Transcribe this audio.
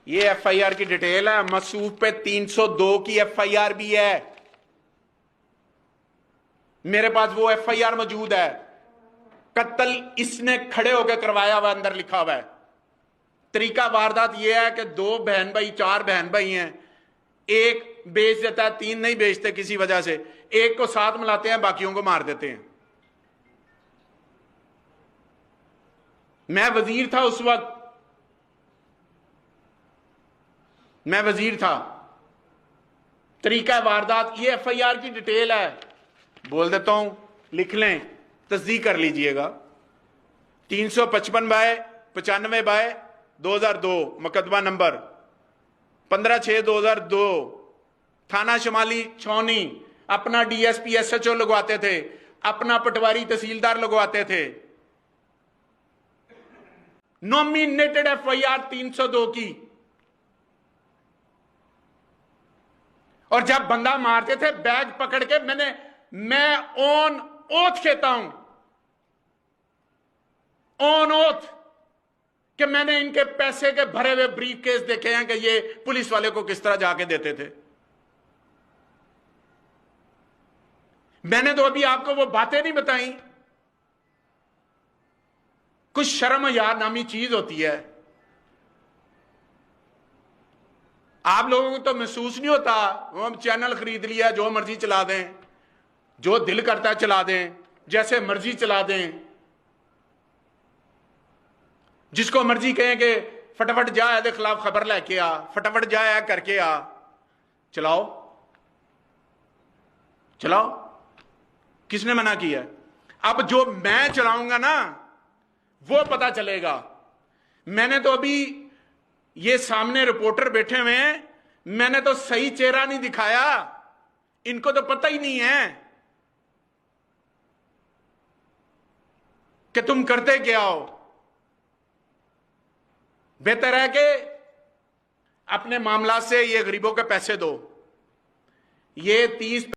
ये एफआईआर की डिटेल है। मसूफ पे 302 की एफआईआर भी है। मेरे पास वो एफआईआर मौजूद है। कत्ल इसने खड़े होकर करवाया हुआ, अंदर लिखा हुआ है। तरीका वारदात यह है कि दो बहन भाई, चार बहन भाई हैं, एक बेच देता है, तीन नहीं बेचते किसी वजह से, एक को साथ मिलाते हैं, बाकियों को मार देते हैं। मैं वजीर था उस वक्त, मैं वजीर था। तरीका वारदात, ये एफआईआर की डिटेल है, बोल देता हूं, लिख लें, तस्दीक कर लीजिएगा। 355/95/2002 मुकदमा नंबर 15/6/2002, थाना शमाली छौनी। अपना डीएसपी एसएचओ लगवाते थे, अपना पटवारी तहसीलदार लगवाते थे। नॉमिनेटेड एफआईआर 302 की। और जब बंदा मारते थे बैग पकड़ के, मैं ऑन ओथ कहता हूं, ऑन ओथ, कि मैंने इनके पैसे के भरे हुए ब्रीफ केस देखे हैं कि ये पुलिस वाले को किस तरह जाके देते थे। मैंने तो अभी आपको वो बातें नहीं बताई। कुछ शर्म यार नामी चीज होती है। आप लोगों को तो महसूस नहीं होता, वो हम चैनल खरीद लिया, जो मर्जी चला दें, जो दिल करता है चला दें, जैसे मर्जी चला दें, जिसको मर्जी कहें कि फटाफट जा ऐदे खिलाफ खबर लेके आ, फटाफट जा ऐ करके आ, चलाओ चलाओ। किसने मना किया? अब जो मैं चलाऊंगा ना वो पता चलेगा। मैंने तो अभी, ये सामने रिपोर्टर बैठे हुए हैं, मैंने तो सही चेहरा नहीं दिखाया, इनको तो पता ही नहीं है कि तुम करते क्या हो। बेहतर है कि अपने मामला से ये गरीबों के पैसे दो। ये 30